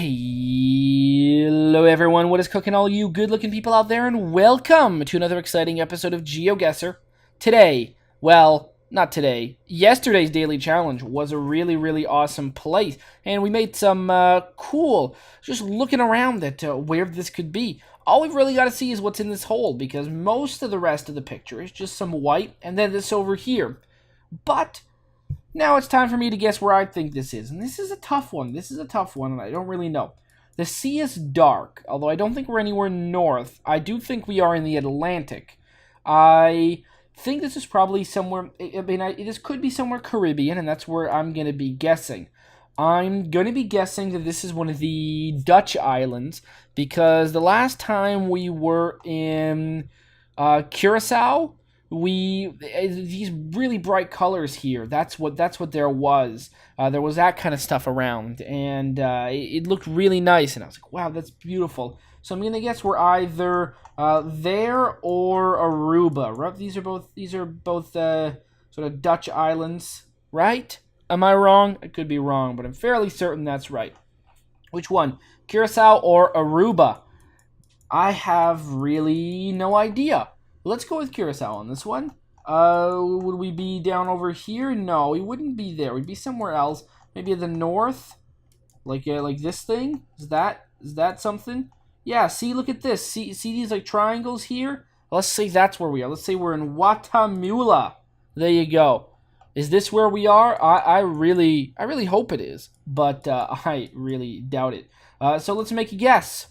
Hello everyone, what is cooking, all you good looking people out there, and welcome to another exciting episode of GeoGuessr. Today, well, not today, yesterday's daily challenge was a really awesome place, and we made some cool, just looking around at where this could be. All we've really got to see is what's in this hole, because most of the rest of the picture is just some white, and then this over here. But now it's time for me to guess where I think this is. And this is a tough one. And I don't really know. The sea is dark, although I don't think we're anywhere north. I do think we are in the Atlantic. I think this is probably somewhere, this could be somewhere Caribbean, and that's where I'm going to be guessing. I'm going to be guessing that this is one of the Dutch islands, because the last time we were in Curacao, these really bright colors here, that's what there was. There was that kind of stuff around, and it looked really nice, and I was like, wow, that's beautiful. So I'm gonna guess we're either there or Aruba, right? These are both sort of Dutch islands, right? Am I wrong? I could be wrong, but I'm fairly certain that's right. Which one, Curacao or Aruba? I have really no idea. Let's go with Curacao on this one. Would we be down over here? No, we wouldn't be there. We'd be somewhere else. Maybe in the north, like this thing. Is that something? Yeah. See, look at this. See these like triangles here. Let's say that's where we are. Let's say we're in Guatemala. There you go. Is this where we are? I really hope it is, but I really doubt it. So let's make a guess.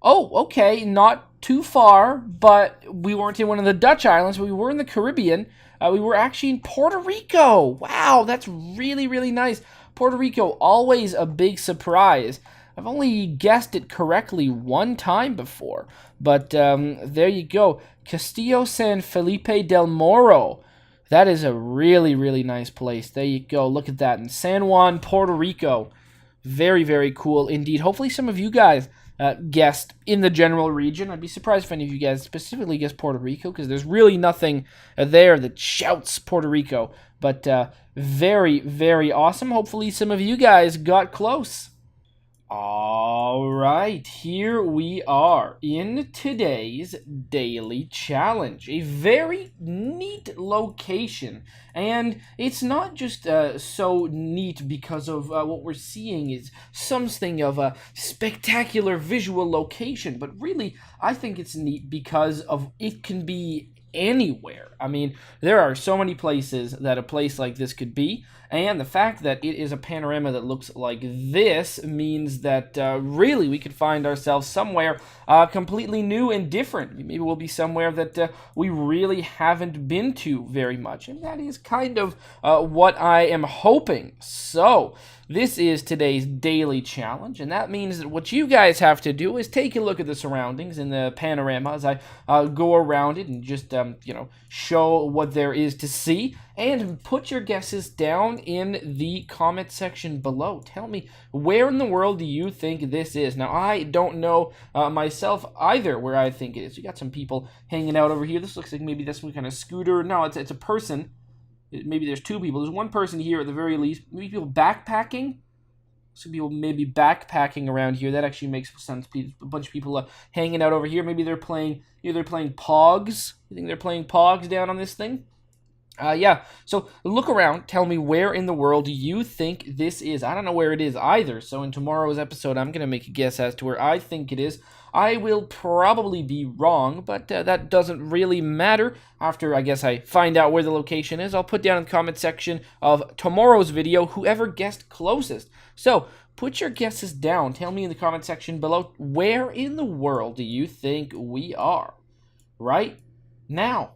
Oh, okay, not too far, but we weren't in one of the Dutch islands, but we were in the Caribbean. We were actually in Puerto Rico. Wow, that's really nice. Puerto Rico, always a big surprise. I've only guessed it correctly one time before, but there you go. Castillo San Felipe del Morro. That is a really nice place. There you go. Look at that. In San Juan, Puerto Rico. Very cool indeed. Hopefully some of you guys guessed in the general region. I'd be surprised if any of you guys specifically guessed Puerto Rico, because there's really nothing there that shouts Puerto Rico. But very awesome. Hopefully some of you guys got close. All right, here we are in today's daily challenge. A very neat location, and it's not just so neat because of what we're seeing is something of a spectacular visual location, but really I think it's neat because of it can be anywhere. I mean, there are so many places that a place like this could be, and the fact that it is a panorama that looks like this means that really we could find ourselves somewhere completely new and different. Maybe we'll be somewhere that we really haven't been to very much, and that is kind of what I am hoping. So this is today's daily challenge, and that means that what you guys have to do is take a look at the surroundings in the panorama as I go around it and just, show what there is to see, and put your guesses down in the comment section below. Tell me, where in the world do you think this is? Now, I don't know myself either where I think it is. We got some people hanging out over here. This looks like maybe that's some kind of scooter. No, it's a person. Maybe there's two people. There's one person here at the very least. Maybe people backpacking. Some people maybe backpacking around here. That actually makes sense. A bunch of people hanging out over here. Maybe they're playing. They're playing Pogs. You think they're playing Pogs down on this thing? Yeah. So look around. Tell me, where in the world do you think this is? I don't know where it is either. So in tomorrow's episode, I'm gonna make a guess as to where I think it is. I will probably be wrong, but that doesn't really matter. After, I guess, I find out where the location is, I'll put down in the comment section of tomorrow's video whoever guessed closest. So put your guesses down. Tell me in the comment section below, where in the world do you think we are right now?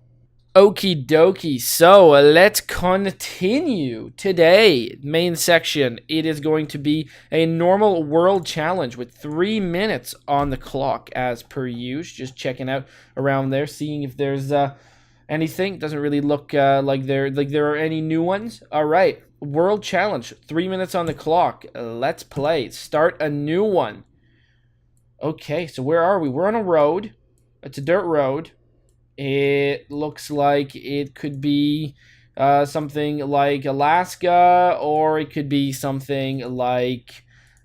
Okie dokie, so let's continue. Today, main section, it is going to be a normal world challenge with 3 minutes on the clock as per usual. Just checking out around there, seeing if there's anything. Doesn't really look like there are any new ones. All right, world challenge, 3 minutes on the clock. Let's play. Start a new one. Okay, so where are we? We're on a road. It's a dirt road. It looks like it could be something like Alaska, or it could be something like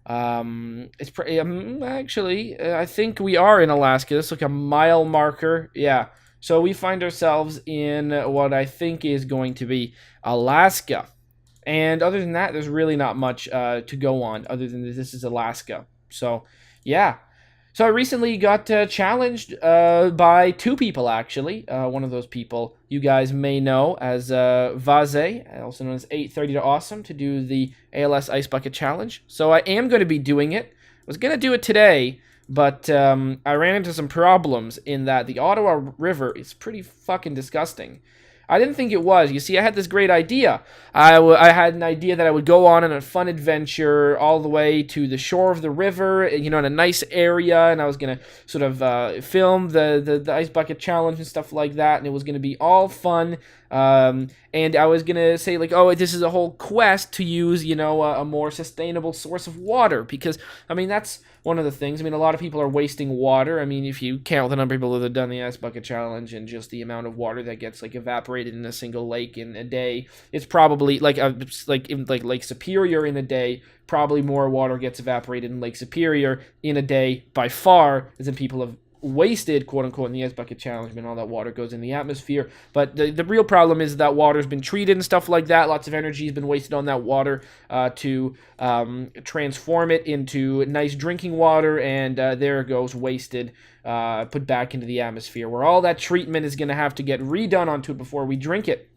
It's pretty. Actually, I think we are in Alaska. This looks like a mile marker. Yeah. So we find ourselves in what I think is going to be Alaska. And other than that, there's really not much to go on other than this is Alaska. So, yeah. So I recently got challenged by two people, actually. One of those people you guys may know as Vaze, also known as 830 to Awesome, to do the ALS Ice Bucket Challenge. So I am going to be doing it. I was going to do it today, but I ran into some problems in that the Ottawa River is pretty fucking disgusting. I didn't think it was. You see, I had this great idea. I had an idea that I would go on a fun adventure all the way to the shore of the river, you know, in a nice area, and I was going to sort of film the Ice Bucket Challenge and stuff like that, and it was going to be all fun. And I was going to say, like, oh, this is a whole quest to use, you know, a more sustainable source of water, because, I mean, that's one of the things. I mean, a lot of people are wasting water. I mean, if you count the number of people that have done the Ice Bucket Challenge and just the amount of water that gets like evaporated in a single lake in a day, it's probably like Lake Superior in a day. Probably more water gets evaporated in Lake Superior in a day by far than people have wasted, quote unquote, in the Ice Bucket Challenge, and all that water goes in the atmosphere. But the real problem is that water's been treated and stuff like that. Lots of energy has been wasted on that water to transform it into nice drinking water, and there it goes, wasted, put back into the atmosphere, where all that treatment is going to have to get redone onto it before we drink it.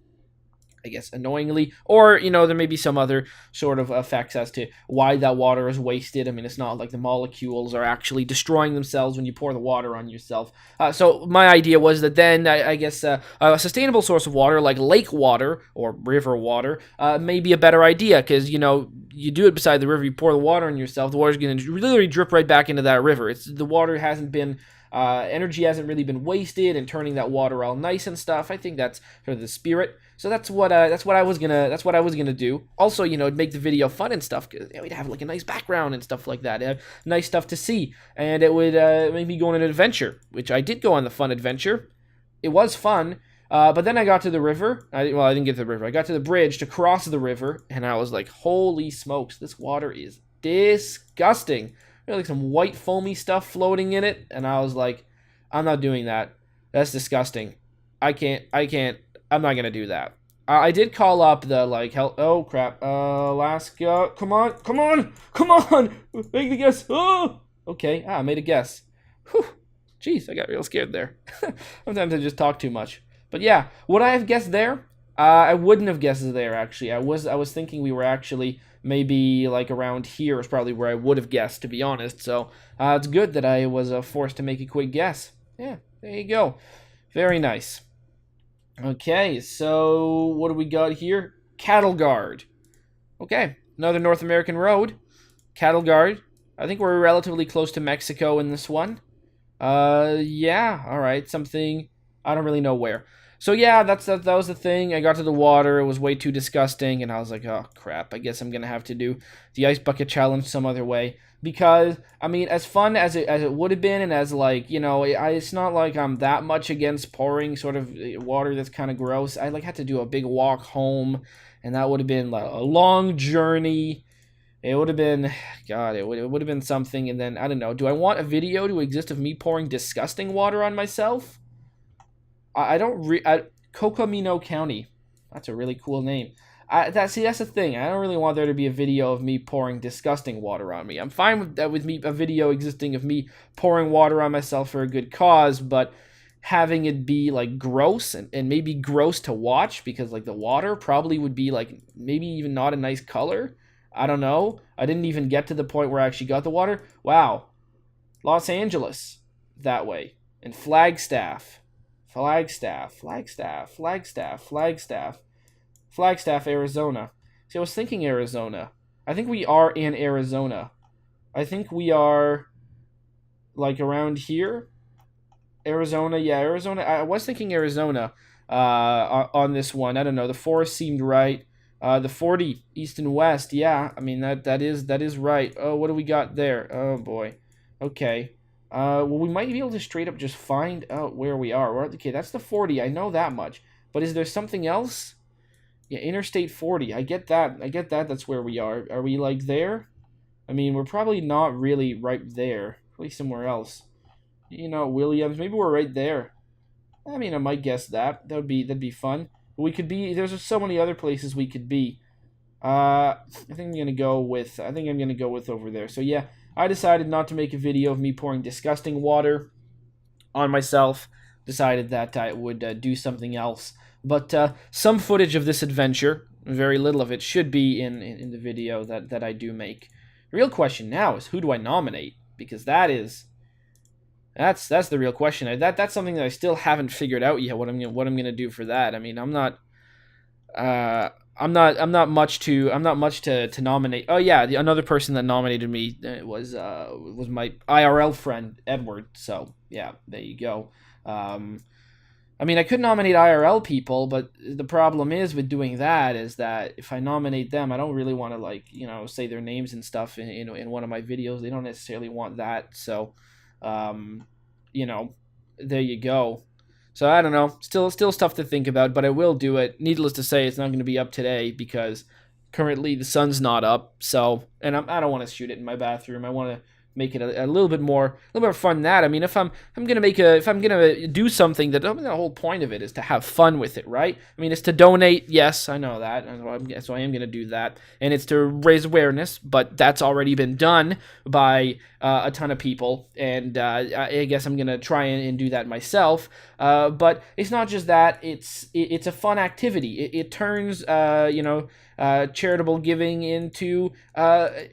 I guess, annoyingly, or, you know, there may be some other sort of effects as to why that water is wasted. I mean, it's not like the molecules are actually destroying themselves when you pour the water on yourself. So my idea was that then, I guess, a sustainable source of water, like lake water or river water, may be a better idea, because, you know, you do it beside the river, you pour the water on yourself, the water's going to literally drip right back into that river. The water hasn't been... energy hasn't really been wasted in turning that water all nice and stuff. I think that's sort of the spirit. So that's what I was gonna do. Also, you know, it'd make the video fun and stuff, because we'd have like a nice background and stuff like that, nice stuff to see, and it would make me go on an adventure, which I did go on the fun adventure. It was fun, but then I got to the river. I didn't get to the river. I got to the bridge to cross the river, and I was like, holy smokes, this water is disgusting. There's like some white foamy stuff floating in it, and I was like, I'm not doing that. That's disgusting. I'm not gonna do that. I did call up the, like, oh crap, Alaska, come on, make the guess. Oh, okay, I made a guess. Whew, jeez, I got real scared there. Sometimes I just talk too much. But yeah, would I have guessed there? I wouldn't have guessed there, actually. I was thinking we were actually maybe like around here is probably where I would have guessed, to be honest. So it's good that I was forced to make a quick guess. Yeah, there you go. Very nice. Okay, so what do we got here? Cattle Guard. Okay, another North American road. Cattle Guard. I think we're relatively close to Mexico in this one. Yeah, all right, something, I don't really know where. So yeah, that was the thing. I got to the water, it was way too disgusting, and I was like, oh crap, I guess I'm gonna have to do the Ice Bucket Challenge some other way. Because, I mean, as fun as it would have been, and as, like, you know, it's not like I'm that much against pouring sort of water that's kind of gross. I, like, had to do a big walk home, and that would have been like, a long journey. It would have been, God, it would have been something, and then, I don't know, do I want a video to exist of me pouring disgusting water on myself? Cocomino County. That's a really cool name. That's the thing. I don't really want there to be a video of me pouring disgusting water on me. I'm fine with that, with a video existing of me pouring water on myself for a good cause, but having it be like gross and maybe gross to watch, because like the water probably would be like maybe even not a nice color. I don't know. I didn't even get to the point where I actually got the water. Wow. Los Angeles that way. And Flagstaff, Arizona. See, I was thinking Arizona. I think we are in Arizona. I think we are, like, around here. Arizona, yeah, Arizona. I was thinking Arizona on this one. I don't know. The forest seemed right. The 40, east and west, yeah. I mean, that is right. Oh, what do we got there? Oh, boy. Okay. Well, we might be able to straight up just find out where we are. Okay, that's the 40. I know that much. But is there something else? Yeah, Interstate 40. I get that. That's where we are. Are we, like, there? I mean, we're probably not really right there. Probably somewhere else. You know, Williams. Maybe we're right there. I mean, I might guess that. That'd be fun. We could be. There's so many other places we could be. I think I'm gonna go with. I think I'm gonna go with over there. So yeah, I decided not to make a video of me pouring disgusting water on myself. Decided that I would do something else. But some footage of this adventure, very little of it, should be in the video that I do make. The real question now is, who do I nominate? Because that's the real question. That's something that I still haven't figured out yet. What I'm gonna do for that. I mean, I'm not much to nominate. Oh yeah, another person that nominated me was my IRL friend Edward. So yeah, there you go. I mean, I could nominate IRL people, but the problem is with doing that is that if I nominate them, I don't really want to, like, you know, say their names and stuff in one of my videos. They don't necessarily want that. So, you know, there you go. So I don't know. Still stuff to think about, but I will do it. Needless to say, it's not going to be up today because currently the sun's not up. So, and I don't want to shoot it in my bathroom. I want to make it a little bit more fun than that. I mean, if I'm gonna do something, that, I mean, the whole point of it is to have fun with it, right? I mean, it's to donate. Yes, I know that, so I am gonna do that, and it's to raise awareness. But that's already been done by a ton of people, and I guess I'm gonna try and do that myself. But it's not just that; it's a fun activity. It turns charitable giving into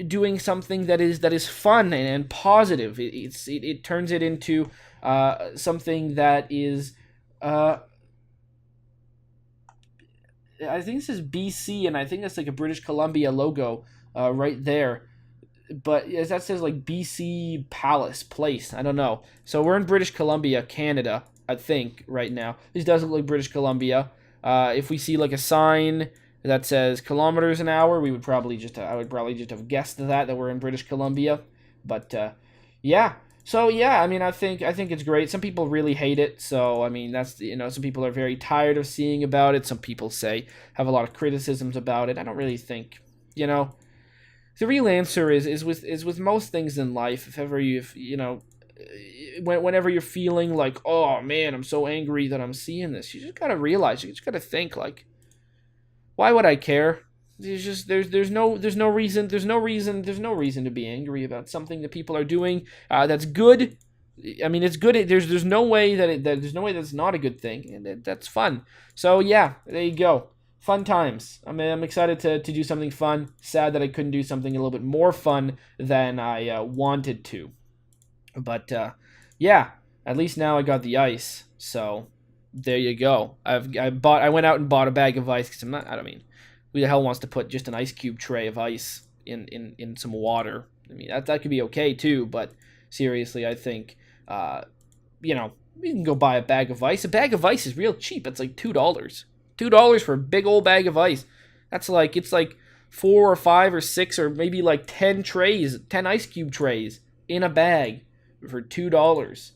doing something that is fun and positive. It turns it into something that is. I think this is BC, and I think that's like a British Columbia logo right there. But as that says, like BC Palace Place. I don't know. So we're in British Columbia, Canada, I think, right now. This does look like British Columbia. If we see like a sign that says kilometers an hour, I would probably just have guessed that we're in British Columbia. But yeah. So yeah, I mean, I think it's great. Some people really hate it. So I mean, that's, you know, some people are very tired of seeing about it. Some people have a lot of criticisms about it. I don't really think, you know, the real answer is with most things in life. Whenever you're feeling like, oh man, I'm so angry that I'm seeing this, you just gotta realize, you just gotta think, like, why would I care? There's no reason to be angry about something that people are doing that's good. I mean, it's good. There's no way that's not a good thing, and that's fun. So yeah, there you go. Fun times. I'm excited to do something fun. Sad that I couldn't do something a little bit more fun than I wanted to. But yeah, at least now I got the ice. So there you go. I went out and bought a bag of ice because I don't mean, who the hell wants to put just an ice cube tray of ice in some water? I mean, that could be okay too, but seriously, I think you know, you can go buy a bag of ice. A bag of ice is real cheap. It's like $2. $2 for a big old bag of ice. It's like 4 or 5 or 6 or maybe like 10 ice cube trays in a bag for $2.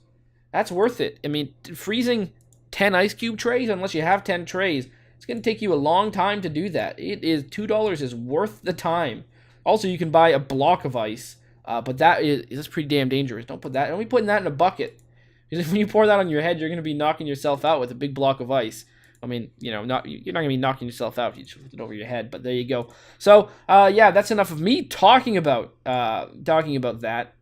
That's worth it. I mean, freezing 10 ice cube trays, unless you have 10 trays, it's going to take you a long time to do that. $2 is worth the time. Also, you can buy a block of ice, but that's pretty damn dangerous. Don't be putting that in a bucket. Because when you pour that on your head, you're going to be knocking yourself out with a big block of ice. I mean, you know, you're not going to be knocking yourself out if you just lift it over your head, but there you go. So, yeah, that's enough of me talking about that.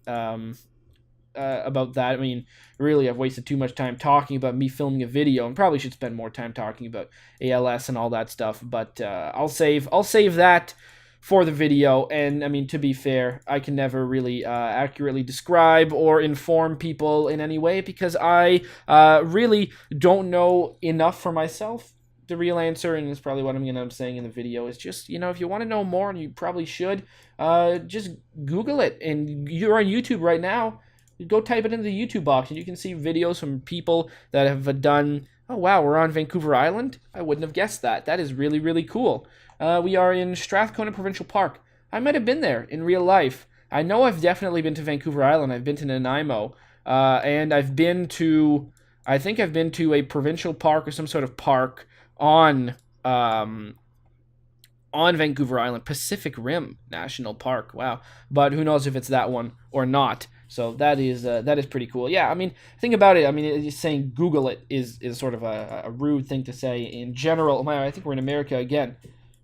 I mean, really, I've wasted too much time talking about me filming a video, and probably should spend more time talking about ALS and all that stuff. But I'll save that for the video. And I mean, to be fair, I can never really accurately describe or inform people in any way because I really don't know enough for myself. The real answer, and it's probably what I'm going to end up saying in the video, is just, you know, if you want to know more, and you probably should, just Google it. And you're on YouTube right now. Go type it into the YouTube box, and you can see videos from people that have done. Oh wow, we're on Vancouver Island. I wouldn't have guessed that. That is really, really cool. We are in Strathcona Provincial Park. I might have been there in real life. I know I've definitely been to Vancouver Island. I've been to Nanaimo, and I think I've been to a provincial park or some sort of park on on Vancouver Island, Pacific Rim National Park. Wow, but who knows if it's that one or not. So that is pretty cool. Yeah, I mean, think about it. I mean, just saying Google it is sort of a rude thing to say in general. I think we're in America again.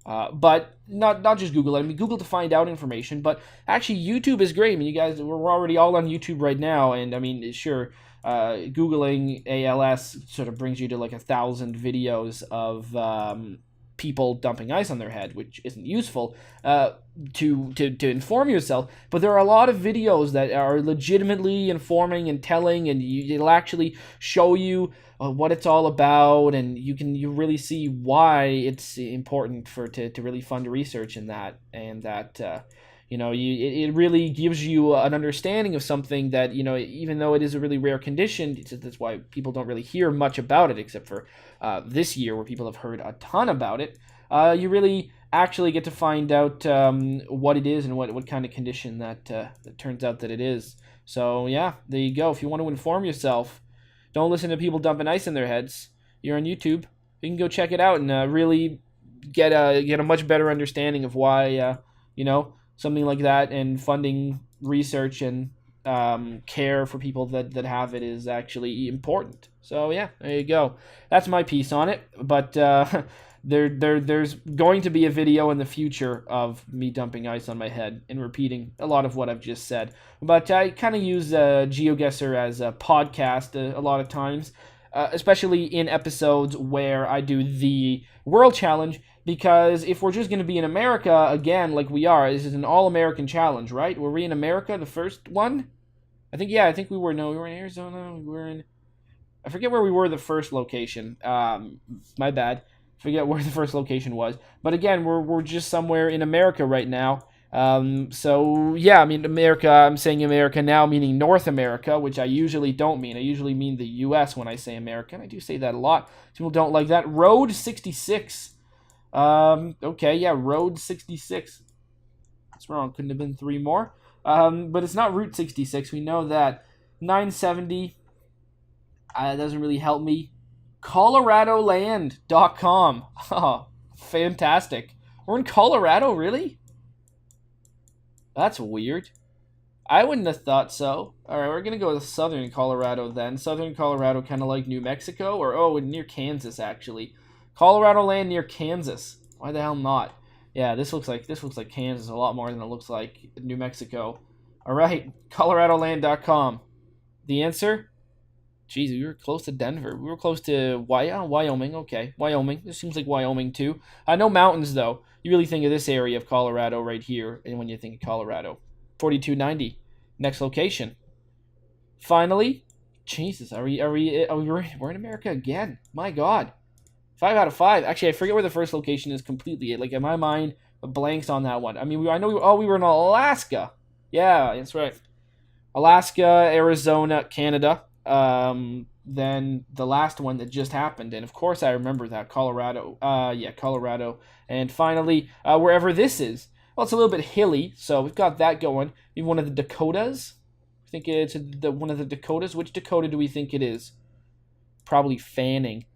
But not just Google it. I mean, Google to find out information, but actually YouTube is great. I mean, you guys, we're already all on YouTube right now, and I mean, sure, Googling ALS sort of brings you to like 1,000 videos of people dumping ice on their head, which isn't useful to inform yourself. But there are a lot of videos that are legitimately informing and telling, and it'll actually show you what it's all about, and you really see why it's important to really fund research in that, and that it really gives you an understanding of something that, even though it is a really rare condition, that's why people don't really hear much about it, except for this year where people have heard a ton about it. You really actually get to find out what it is and what kind of condition that it turns out that it is. So yeah, there you go. If you want to inform yourself, don't listen to people dumping ice in their heads. You're on YouTube. You can go check it out and really get a much better understanding of why something like that, and funding research and care for people that have it is actually important. So yeah, there you go. That's my piece on it. But there's going to be a video in the future of me dumping ice on my head and repeating a lot of what I've just said. But I kind of use GeoGuessr as a podcast a lot of times, especially in episodes where I do the World Challenge, because if we're just going to be in America, again, like we are, this is an all-American challenge, right? Were we in America, the first one? I think we were. No, we were in Arizona. We were in... I forget where we were the first location. My bad. Forget where the first location was. But again, we're just somewhere in America right now. So yeah, I mean America, I'm saying America now, meaning North America, which I usually don't mean. I usually mean the US when I say America, and I do say that a lot. People don't like that. Road 66. Okay, yeah, Road 66. That's wrong. Couldn't have been 3 more. But it's not Route 66. We know that. 970. Doesn't really help me. ColoradoLand.com. Oh, fantastic. We're in Colorado, really? That's weird. I wouldn't have thought so. Alright, we're going to go with southern Colorado then. Southern Colorado, kind of like New Mexico, or near Kansas, actually. Colorado Land near Kansas. Why the hell not? Yeah, this looks like Kansas a lot more than it looks like New Mexico. Alright, ColoradoLand.com. The answer? Jeez, we were close to Denver. We were close to Wyoming. Okay, Wyoming. This seems like Wyoming too. No mountains though. You really think of this area of Colorado right here, and when you think of Colorado, 4290. Next location. Finally, Jesus, we're in America again? My God, 5 out of 5. Actually, I forget where the first location is completely. Like in my mind, blanks on that one. I mean, I know we were in Alaska. Yeah, that's right. Alaska, Arizona, Canada. Then the last one that just happened, and of course I remember that, Colorado. Colorado. And finally, wherever this is. Well, it's a little bit hilly, so we've got that going. Maybe one of the Dakotas. I think it's one of the Dakotas. Which Dakota do we think it is? Probably Fanning.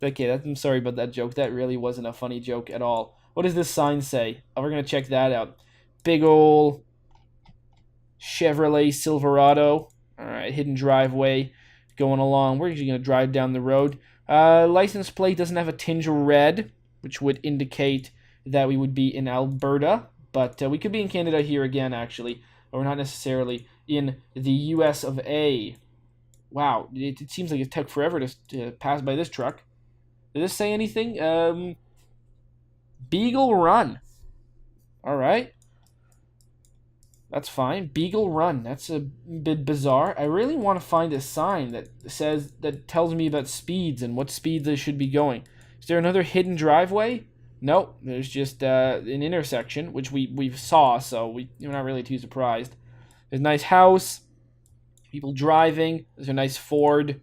Okay, I'm sorry about that joke. That really wasn't a funny joke at all. What does this sign say? Oh, we're gonna check that out. Big ol' Chevrolet Silverado. Alright, hidden driveway going along. We're usually going to drive down the road. License plate doesn't have a tinge of red, which would indicate that we would be in Alberta. But we could be in Canada here again, actually. But we're not necessarily in the US of A. Wow, it seems like it took forever to pass by this truck. Did this say anything? Beagle Run. Alright. That's fine. Beagle Run. That's a bit bizarre. I really want to find a sign that tells me about speeds and what speeds they should be going. Is there another hidden driveway? Nope. There's just an intersection, which we saw, so we're not really too surprised. There's a nice house. People driving. There's a nice Ford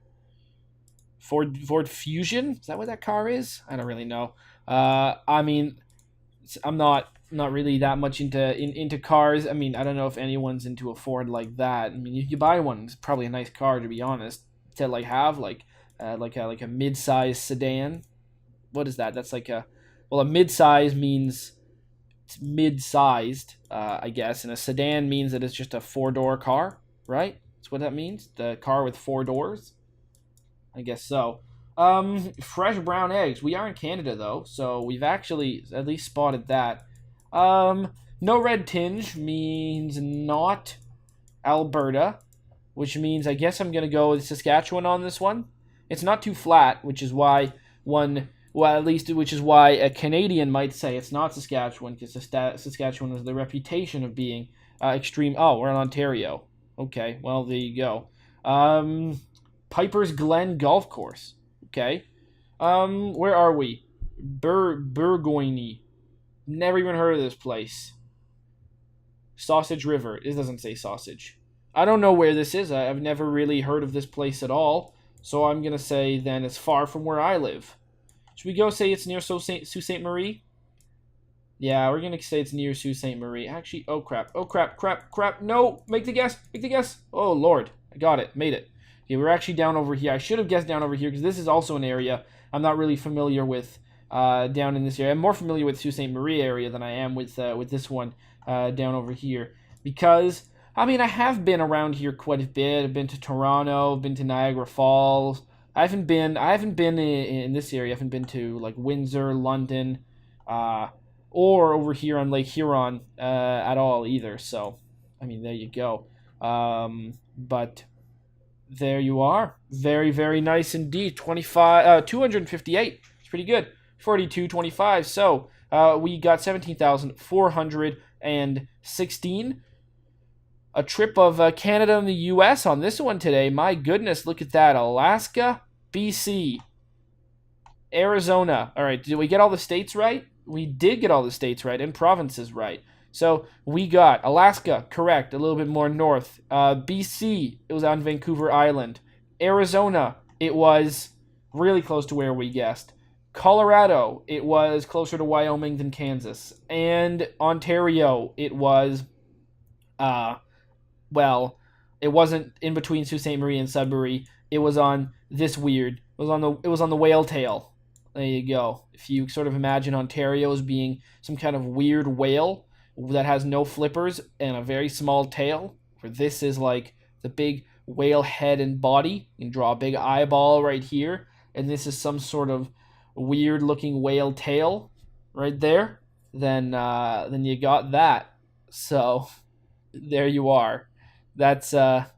Fusion. Is that what that car is? I don't really know. I mean, I'm not really that much into cars. I mean, I don't know if anyone's into a Ford like that. I mean, if you buy one, it's probably a nice car, to be honest. To like have like a mid-size sedan. What is that? That's like a well, a mid-size means it's mid-sized, I guess, and a sedan means that it's just a 4-door car, right? That's what that means. The car with 4 doors. I guess so. Fresh brown eggs. We are in Canada though, so we've actually at least spotted that. No red tinge means not Alberta, which means I guess I'm gonna go with Saskatchewan on this one. It's not too flat, which is why which is why a Canadian might say it's not Saskatchewan, because Saskatchewan has the reputation of being extreme. Oh, we're in Ontario. Okay, well there you go. Piper's Glen Golf Course. Okay. Where are we? Burgoyne. Never even heard of this place. Sausage River. It doesn't say sausage. I don't know where this is. I've never really heard of this place at all. So I'm going to say then it's far from where I live. Should we go say it's near Sault Ste. Marie? Yeah, we're going to say it's near Sault Ste. Marie. Actually, oh crap. Oh crap, crap, crap. No, make the guess. Make the guess. Oh Lord. I got it. Made it. Okay, we're actually down over here. I should have guessed down over here because this is also an area I'm not really familiar with down in this area. I'm more familiar with Sault Ste. Marie area than I am with this one down over here. Because, I mean, I have been around here quite a bit. I've been to Toronto, been to Niagara Falls. I haven't been in this area. I haven't been to, like, Windsor, London, or over here on Lake Huron at all either. So, I mean, there you go. But there you are. Very, very nice indeed. 258. It's pretty good. 42.25. So we got 17,416. A trip of Canada and the U.S. on this one today. My goodness, look at that. Alaska, BC, Arizona. All right, did we get all the states right? We did get all the states right and provinces right. So we got Alaska, correct, a little bit more north. BC, it was on Vancouver Island. Arizona, it was really close to where we guessed. Colorado, it was closer to Wyoming than Kansas. And Ontario, it was, well, it wasn't in between Sault Ste. Marie and Sudbury. It was on this weird, it was on the whale tail. There you go. If you sort of imagine Ontario as being some kind of weird whale that has no flippers and a very small tail, where this is like the big whale head and body. You can draw a big eyeball right here, and this is some sort of weird looking whale tail right there, then you got that. So there you are. That's that.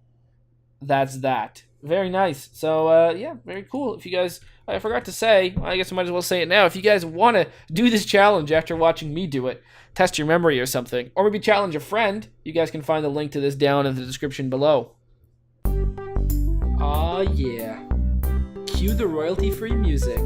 Very nice. So yeah, very cool. If you guys, I forgot to say, I guess I might as well say it now. If you guys want to do this challenge after watching me do it, test your memory or something, or maybe challenge a friend, you guys can find the link to this down in the description below. Aw yeah. Cue the royalty-free music.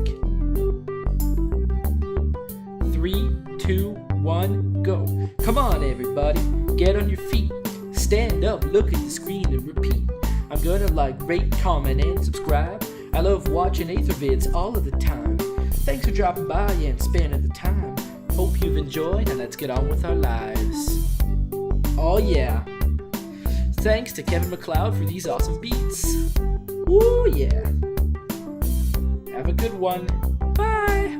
3, 2, 1, go. Come on everybody, get on your feet. Stand up, look at the screen and repeat. I'm gonna like, rate, comment, and subscribe. I love watching Ather vids all of the time. Thanks for dropping by and spending the time. Hope you've enjoyed, and let's get on with our lives. Oh yeah. Thanks to Kevin MacLeod for these awesome beats. Woo yeah. Have a good one. Bye.